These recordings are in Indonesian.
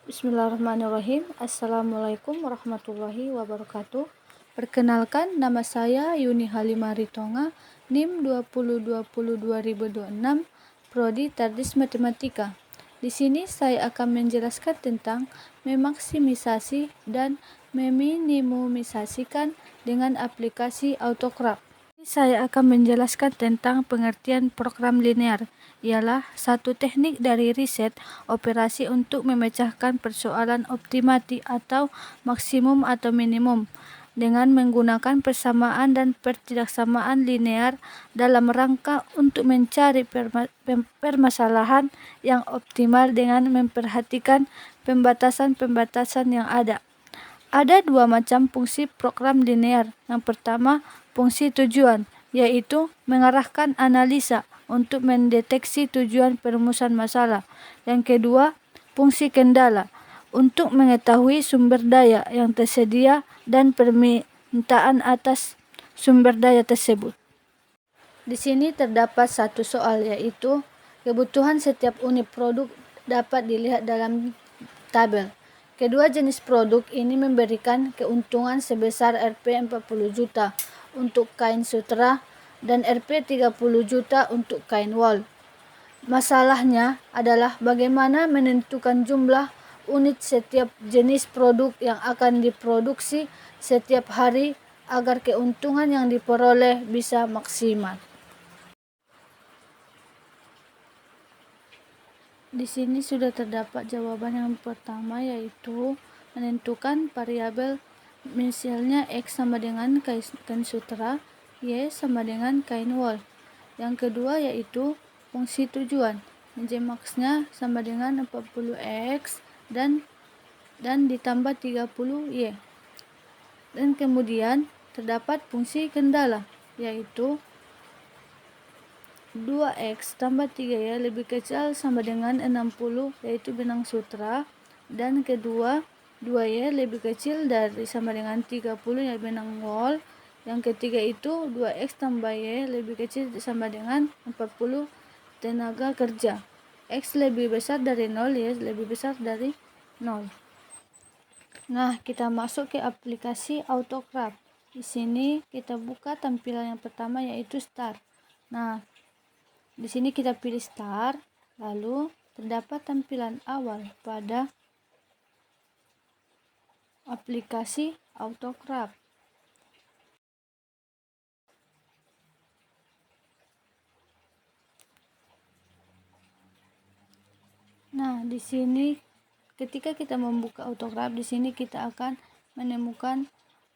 Bismillahirrahmanirrahim. Assalamualaikum warahmatullahi wabarakatuh. Perkenalkan, nama saya Yuni Halimah Ritonga, NIM 2020-2026, Prodi Tardis Matematika. Di sini saya akan menjelaskan tentang memaksimisasi dan meminimisasikan dengan aplikasi AutoCraft. Saya akan menjelaskan tentang pengertian program linear, ialah satu teknik dari riset operasi untuk memecahkan persoalan optimati atau maksimum atau minimum dengan menggunakan persamaan dan pertidaksamaan linear dalam rangka untuk mencari permasalahan yang optimal dengan memperhatikan pembatasan-pembatasan yang ada. Ada dua macam fungsi program linear. Yang pertama, fungsi tujuan, yaitu mengarahkan analisa untuk mendeteksi tujuan perumusan masalah. Yang kedua, fungsi kendala, untuk mengetahui sumber daya yang tersedia dan permintaan atas sumber daya tersebut. Di sini terdapat satu soal, yaitu kebutuhan setiap unit produk dapat dilihat dalam tabel. Kedua jenis produk ini memberikan keuntungan sebesar Rp 40 juta untuk kain sutra dan Rp 30 juta untuk kain wol. Masalahnya adalah bagaimana menentukan jumlah unit setiap jenis produk yang akan diproduksi setiap hari agar keuntungan yang diperoleh bisa maksimal. Di sini sudah terdapat jawaban yang pertama, yaitu menentukan variabel, misalnya X sama dengan kain sutra, Y sama dengan kain wol. Yang kedua yaitu fungsi tujuan, Jmax-nya sama dengan 40X dan ditambah 30Y. Dan kemudian terdapat fungsi kendala, yaitu 2X tambah 3Y lebih kecil sama dengan 60, yaitu benang sutra. Dan kedua, 2Y lebih kecil dari sama dengan 30, yaitu benang wol. Yang ketiga itu 2X tambah Y lebih kecil sama dengan 40 tenaga kerja. X lebih besar dari 0, Y lebih besar dari 0. Nah, kita masuk ke aplikasi AutoCraft. Di sini kita buka tampilan yang pertama, yaitu Start. Nah, di sini kita pilih Start, lalu terdapat tampilan awal pada aplikasi AutoCraft. Nah, di sini ketika kita membuka AutoCraft, di sini kita akan menemukan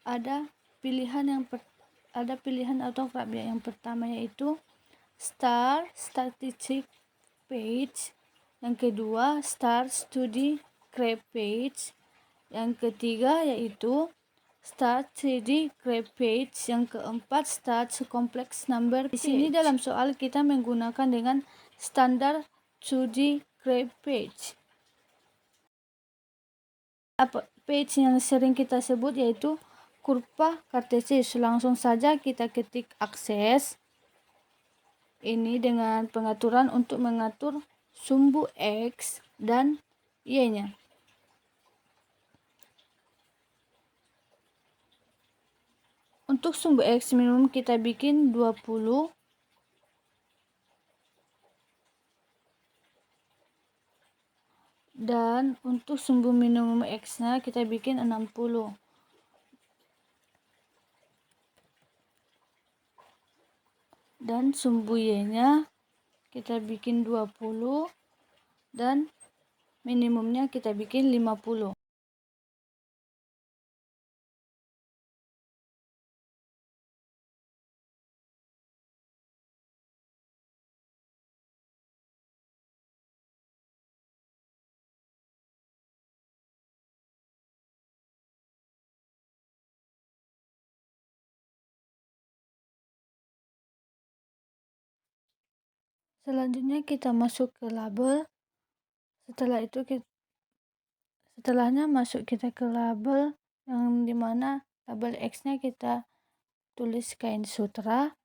ada pilihan AutoCraft, ya. Yang pertama yaitu Start Statistic Page, yang kedua Start Study Graph Page, yang ketiga yaitu Start 3D Graph Page, yang keempat Start Complex Number Page. Di sini dalam soal kita menggunakan dengan standar 2D Graph Page. Page yang sering kita sebut yaitu kurva kartesius. Langsung saja kita ketik akses. Ini dengan pengaturan untuk mengatur sumbu X dan Y-nya. Untuk sumbu X minimum kita bikin 20. Dan untuk sumbu minimum X-nya kita bikin 60. Dan sumbu Y-nya kita bikin 20 dan minimumnya kita bikin 50. Selanjutnya kita masuk ke label. Setelahnya masuk kita ke label, yang dimana tabel X-nya kita tulis kain sutra,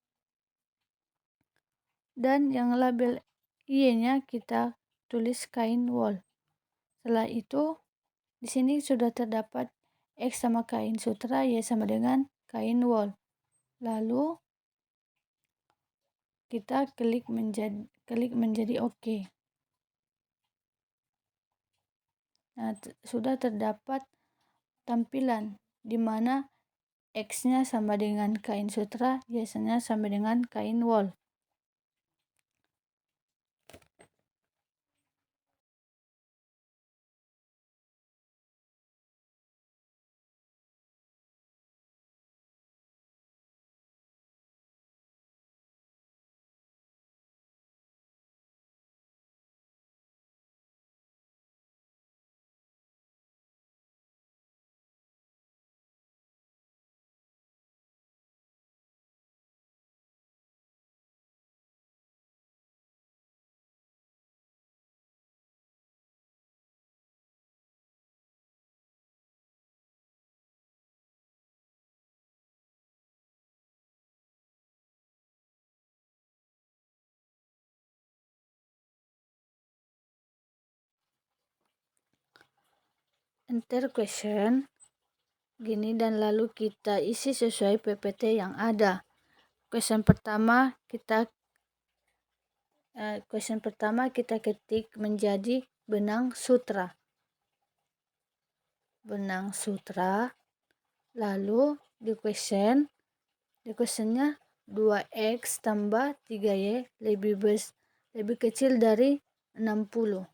dan yang label Y-nya kita tulis kain wol. Setelah itu Di sini sudah terdapat X sama kain sutra, Y sama dengan kain wol. Lalu kita klik menjadi OK. Nah, sudah terdapat tampilan di mana X-nya sama dengan kain sutra, Y-nya sama dengan kain wol. Enter question gini dan lalu kita isi sesuai PPT yang ada. Question pertama kita ketik menjadi benang sutra. Lalu di questionnya 2x tambah 3y lebih kecil dari 60.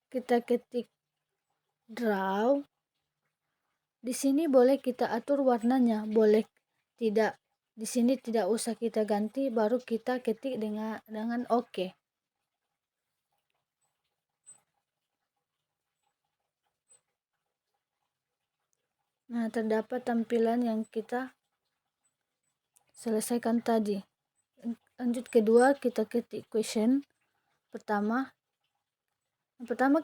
Kita ketik draw. Di sini boleh kita atur warnanya, boleh tidak. Di sini tidak usah kita ganti, baru kita ketik dengan OK. Nah, terdapat tampilan yang kita selesaikan tadi. Lanjut kedua, kita ketik question pertama. Yang pertama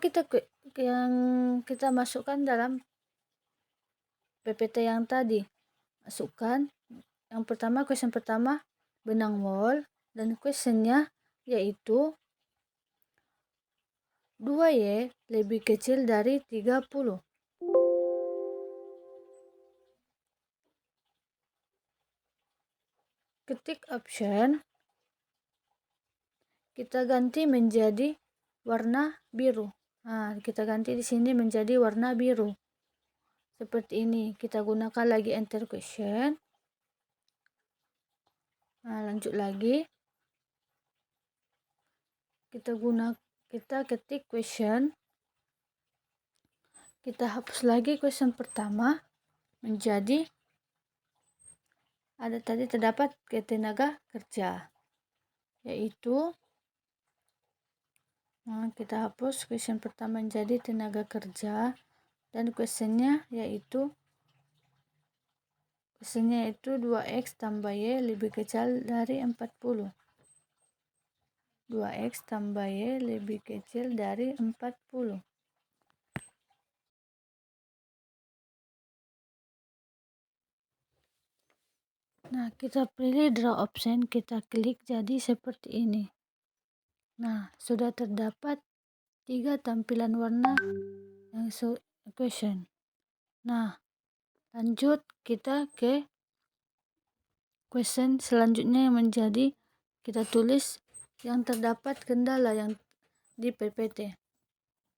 yang kita masukkan dalam PPT yang tadi. Masukkan yang pertama, question pertama benang wol, dan questionnya yaitu 2Y lebih kecil dari 30. Ketik option, kita ganti menjadi warna biru. Nah, kita ganti di sini menjadi warna biru. Seperti ini. Kita gunakan lagi enter question. Nah, lanjut lagi. Kita ketik question. Kita hapus lagi question pertama menjadi ada tadi terdapat ketenaga kerja, yaitu kita hapus question pertama menjadi tenaga kerja, dan questionnya yaitu 2x tambah y lebih kecil dari 40. 2x tambah y lebih kecil dari 40. Nah, kita pilih draw option, kita klik jadi seperti ini. Nah, sudah terdapat 3 tampilan warna yang question. Nah, lanjut kita ke question selanjutnya yang menjadi kita tulis yang terdapat kendala yang di PPT.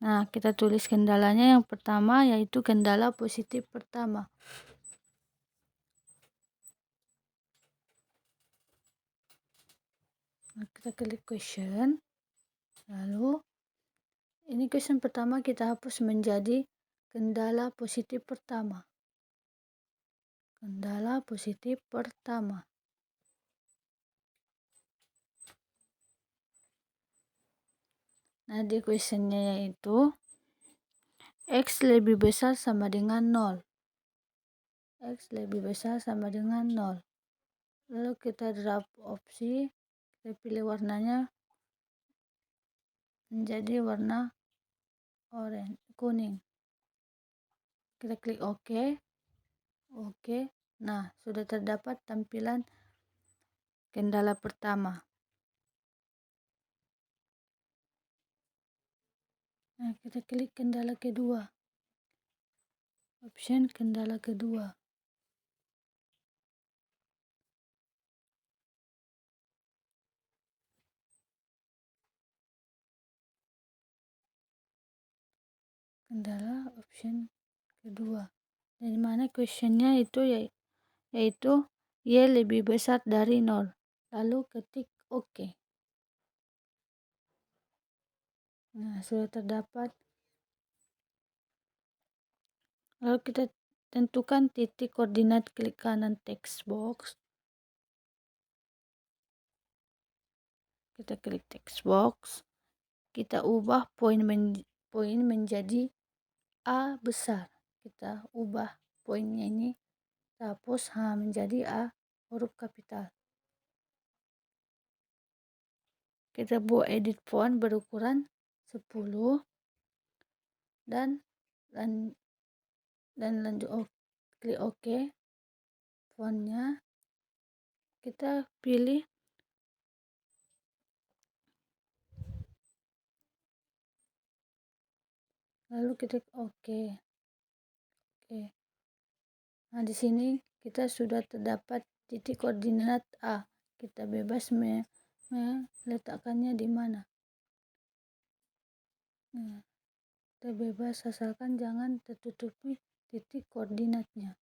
Nah, kita tulis kendalanya yang pertama yaitu kendala positif pertama. Nah, kita klik question. Lalu ini question pertama kita hapus menjadi kendala positif pertama. Kendala positif pertama. Nah, di questionnya yaitu X lebih besar sama dengan 0. X lebih besar sama dengan 0. Lalu kita drop opsi, kita pilih warnanya menjadi warna kuning. Kita klik OK. OK. Nah, sudah terdapat tampilan kendala pertama. Nah, kita klik kendala kedua. Option kendala kedua. Kendala option kedua. Dari mana questionnya itu yaitu Y lebih besar dari 0. Lalu ketik OK. Nah, sudah terdapat. Lalu kita tentukan titik koordinat, klik kanan text box. Kita klik text box. Kita ubah poin menjadi A besar. Kita ubah poinnya ini, hapus menjadi A huruf kapital. Kita buat edit font berukuran 10 dan lanjut klik OK. Fontnya kita pilih lalu kita OK. Nah, di sini kita sudah terdapat titik koordinat A. Kita bebas meletakkannya di mana. Nah, kita bebas asalkan jangan tertutupi titik koordinatnya.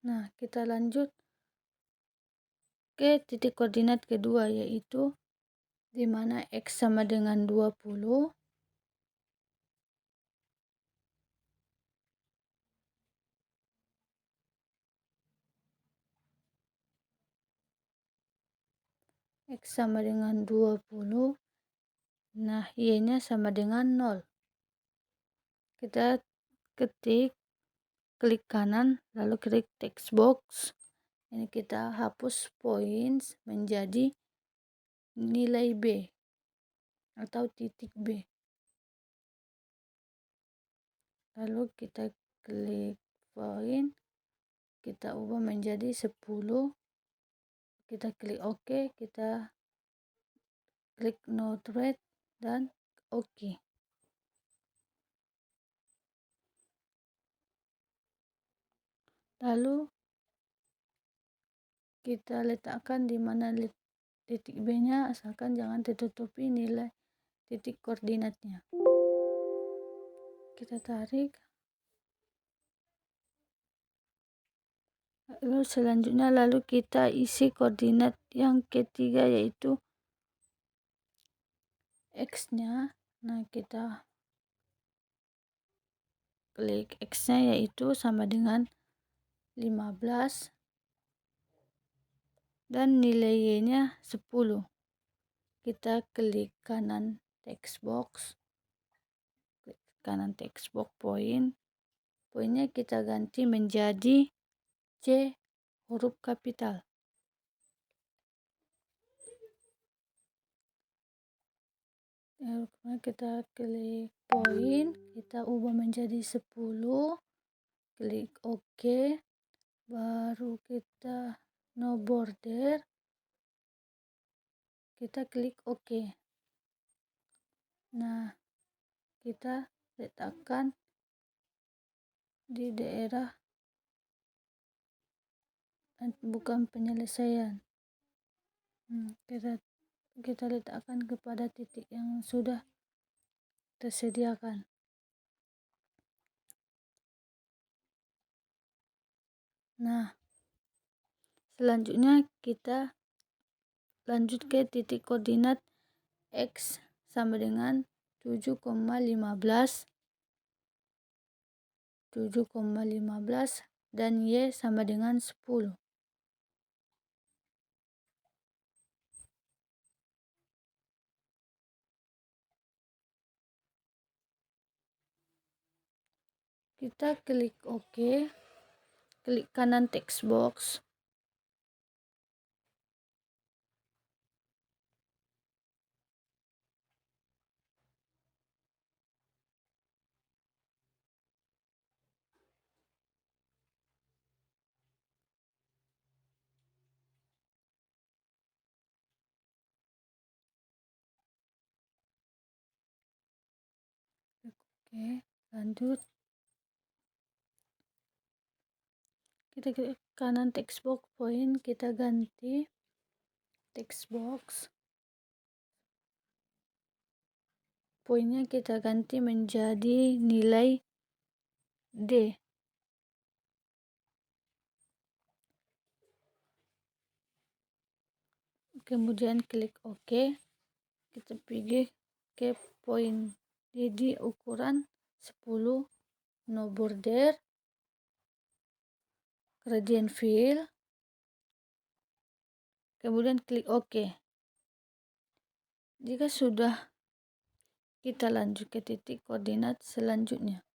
Nah, kita lanjut ke titik koordinat kedua, yaitu di mana X sama dengan 20. X sama dengan 20. Nah, Y-nya sama dengan 0. Kita ketik, klik kanan, lalu klik text box. Ini kita hapus points menjadi nilai B atau titik B. Lalu kita klik point, kita ubah menjadi 10. Kita klik OK, kita klik no thread dan OK. Lalu kita letakkan di mana titik B-nya, asalkan jangan tertutupi nilai titik koordinatnya. Kita tarik. Lalu selanjutnya kita isi koordinat yang ketiga, yaitu X-nya. Nah, kita klik X-nya, yaitu sama dengan 15 dan nilai Y-nya 10. Kita klik kanan text box. Klik kanan text box poinnya kita ganti menjadi C huruf kapital. Kita klik poin, kita ubah menjadi 10, klik OK, baru kita no border, kita klik OK. Nah, kita letakkan di daerah bukan penyelesaian. Kita letakkan kepada titik yang sudah tersediakan. Nah, selanjutnya kita lanjut ke titik koordinat X sama dengan 7,15 dan Y sama dengan 10. Kita klik OK, klik kanan text box. Oke, lanjut. Kita klik kanan text box point, kita ganti text box. Poinnya kita ganti menjadi nilai D. Kemudian klik OK. Kita pilih ke poin. Jadi ukuran 10, no border, gradient fill. Kemudian klik OK. Jika sudah, kita lanjut ke titik koordinat selanjutnya.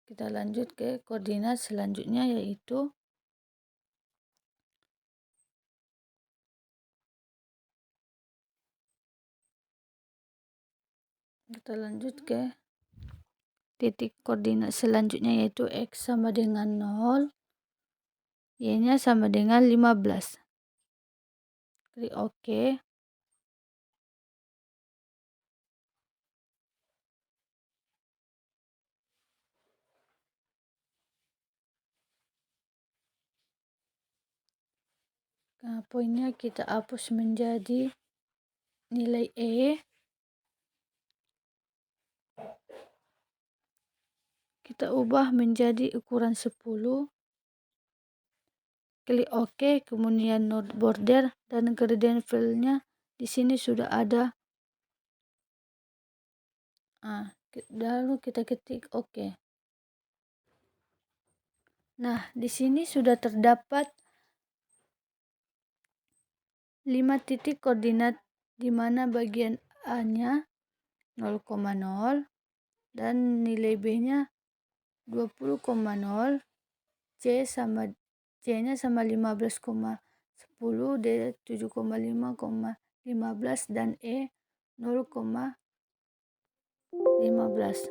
Kita lanjut ke koordinat selanjutnya, yaitu titik koordinat selanjutnya, yaitu X sama dengan 0, Y-nya sama dengan 15. Klik OK. Nah, poinnya kita hapus menjadi nilai E. Kita ubah menjadi ukuran 10. Klik OK, kemudian node border dan gradient fill-nya di sini sudah ada. Lalu kita ketik OK. Nah, di sini sudah terdapat 5 titik koordinat, di mana bagian A-nya 0,0 dan nilai B-nya 20,0, C-nya sama 15,10, D 7,5,15 dan E 0,15.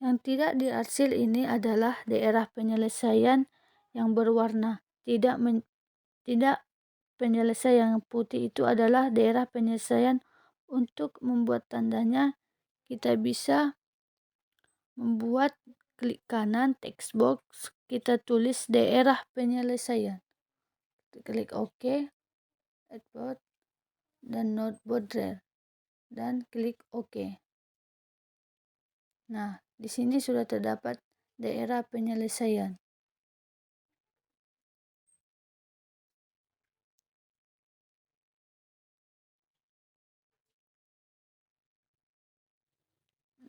Yang tidak diarsir ini adalah daerah penyelesaian yang berwarna. Tidak penyelesaian yang putih itu adalah daerah penyelesaian. Untuk membuat tandanya, kita bisa membuat klik kanan text box, kita tulis daerah penyelesaian. Klik OK, export dan node border dan klik OK. Nah, di sini sudah terdapat daerah penyelesaian.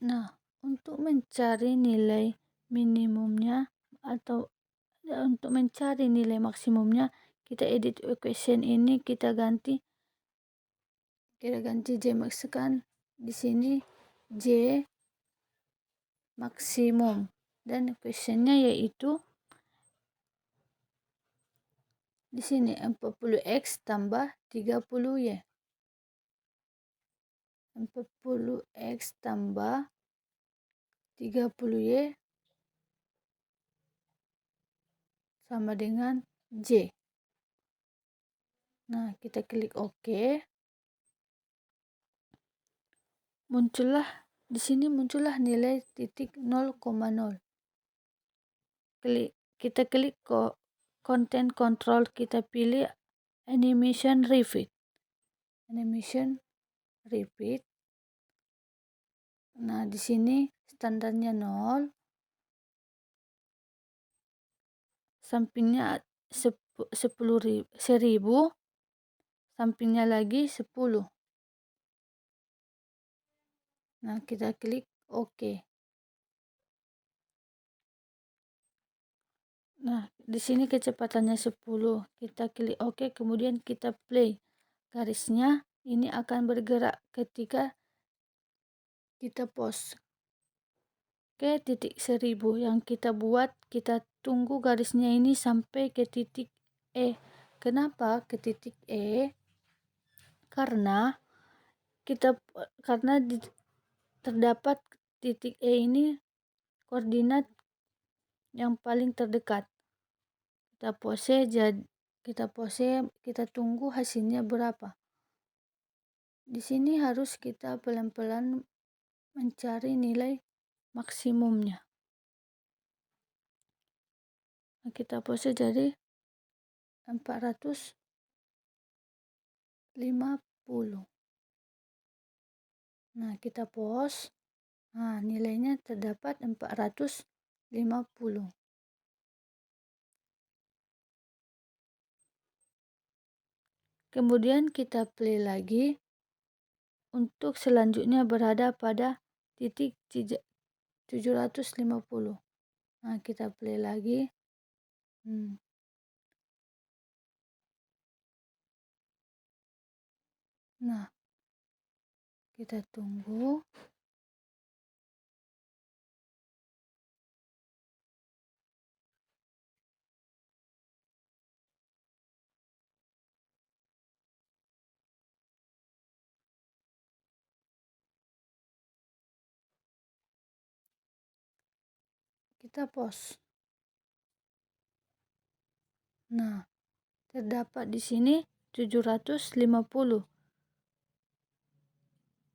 Nah, untuk mencari nilai minimumnya atau untuk mencari nilai maksimumnya, kita edit equation ini, kita ganti J maksikan di sini J maksimum, dan equationnya yaitu di sini 40x tambah 30y. 40x tambah 30y sama dengan J. Nah, kita klik OK. Di sini muncullah nilai titik 0,0. Kita klik content control, kita pilih animation repeat. Nah, di sini standarnya 0, sampingnya 1000, sampingnya lagi 10. Nah, kita klik OK. Nah, di sini kecepatannya 10. Kita klik OK, kemudian kita play. Garisnya ini akan bergerak ketika kita pause ke titik 1000 yang kita buat. Kita tunggu garisnya ini sampai ke titik E. Kenapa ke titik E? Karena terdapat titik E ini koordinat yang paling terdekat. Kita pause kita pause, kita tunggu hasilnya berapa. Di sini harus kita pelan-pelan mencari nilai maksimumnya. Nah, kita pause jadi 450. Nah, kita pause. Nah, nilainya terdapat 450. Kemudian kita play lagi untuk selanjutnya berada pada titik 750. Nah, kita play lagi. Nah, kita tunggu. Kita pause. Nah, terdapat di sini 750.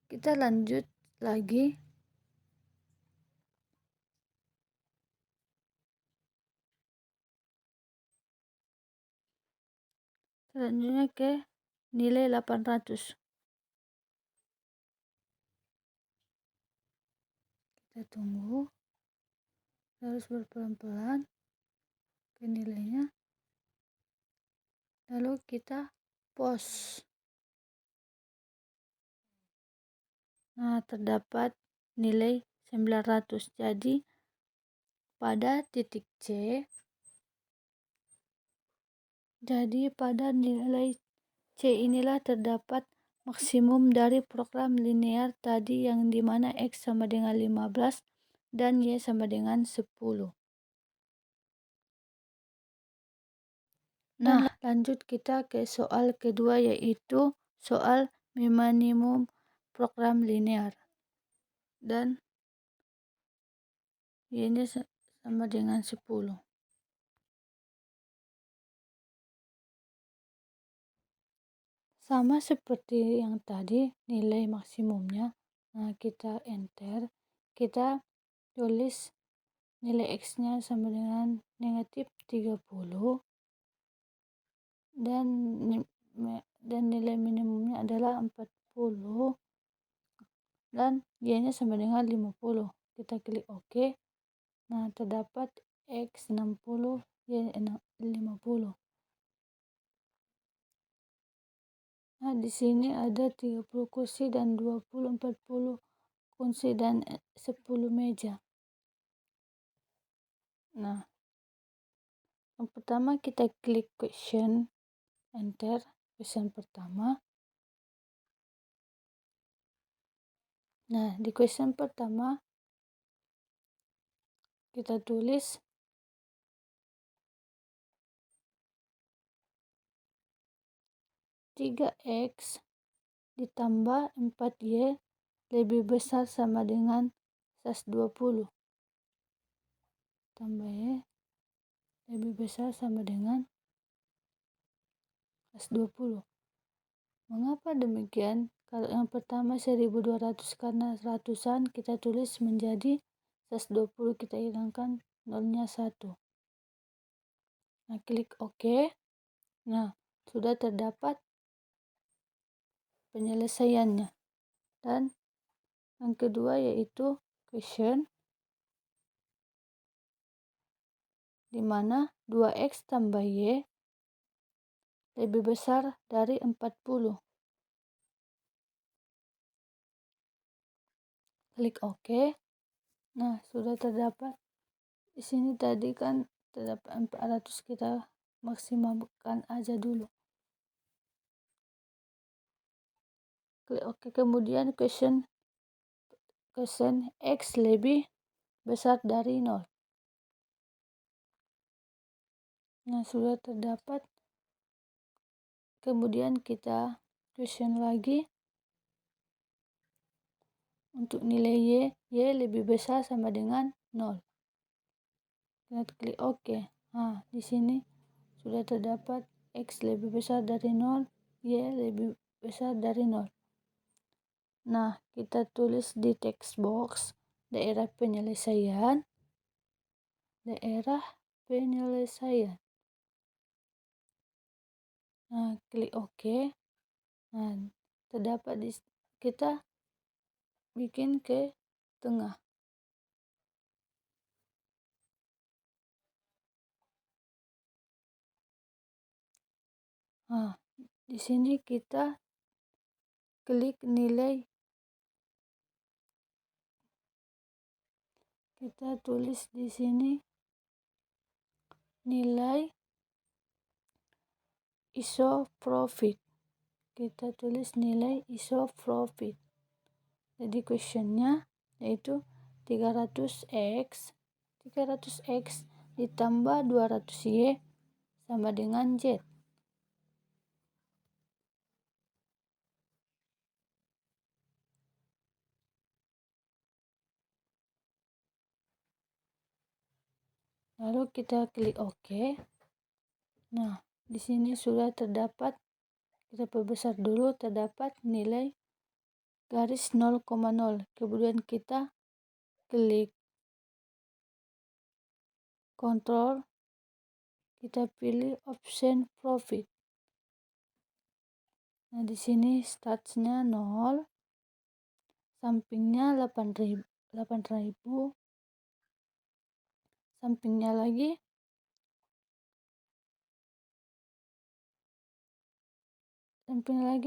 Kita lanjut lagi. Selanjutnya ke nilai 800. Kita tunggu. Harus berpelan-pelan ke nilainya. Lalu kita pause. Nah, terdapat nilai 900. Jadi pada titik C, pada nilai C inilah terdapat maksimum dari program linear tadi, yang dimana X sama dengan 15 dan Y sama dengan 10. Nah, lanjut kita ke soal kedua, yaitu soal minimum program linear. Dan Y-nya sama dengan 10. Sama seperti yang tadi, nilai maksimumnya. Nah, kita enter. Kita tulis nilai X-nya sama dengan negatif 30. Dan nilai minimumnya adalah 40. Dan Y-nya sama dengan 50. Kita klik OK. Nah, terdapat X 60, Y 50. Nah, di sini ada 30 kursi dan 40 kursi dan 10 meja. Nah, yang pertama kita klik question, enter question pertama. Nah, di question pertama kita tulis 3X ditambah 4Y lebih besar sama dengan 120. Tambah Y lebih besar sama dengan 120. Mengapa demikian? Kalau yang pertama 1200 karena ratusan, kita tulis menjadi 120, kita hilangkan nolnya 1. Nah, klik OK. Nah, sudah terdapat penyelesaiannya. Dan yang kedua yaitu question, di mana 2X tambah Y lebih besar dari 40. Klik OK. Nah, sudah terdapat. Di sini tadi kan terdapat 400, kita maksimalkan aja dulu. Klik OK. Kemudian question X lebih besar dari 0. Nah, sudah terdapat. Kemudian kita question lagi untuk nilai Y lebih besar sama dengan 0. Kita klik OK. Nah, di sini sudah terdapat X lebih besar dari 0, Y lebih besar dari 0. Nah, kita tulis di text box daerah penyelesaian. Nah, klik OK. Nah, terdapat kita bikin ke tengah. Nah, di sini kita klik nilai. Kita tulis di sini nilai isoprofit. Kita tulis nilai isoprofit. Jadi questionnya yaitu 300x ditambah 200y sama dengan z. Lalu kita klik OK. Nah, di sini sudah terdapat, kita perbesar dulu, terdapat nilai garis 0,0. Kemudian kita klik kontrol, kita pilih option profit. Nah, di sini startnya 0, sampingnya 8.000, sampingnya lagi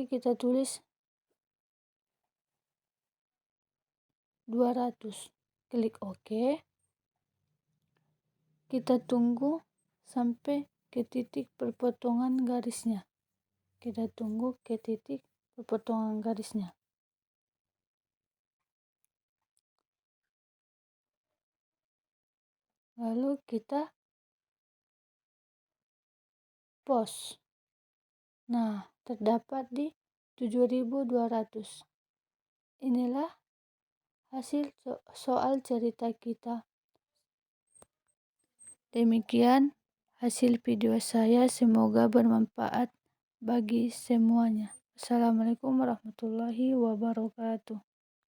kita tulis 200. Klik OK. Kita tunggu sampai ke titik perpotongan garisnya. Lalu kita post. Nah, terdapat di 7.200. Inilah hasil soal cerita kita. Demikian hasil video saya, semoga bermanfaat bagi semuanya. Assalamualaikum warahmatullahi wabarakatuh.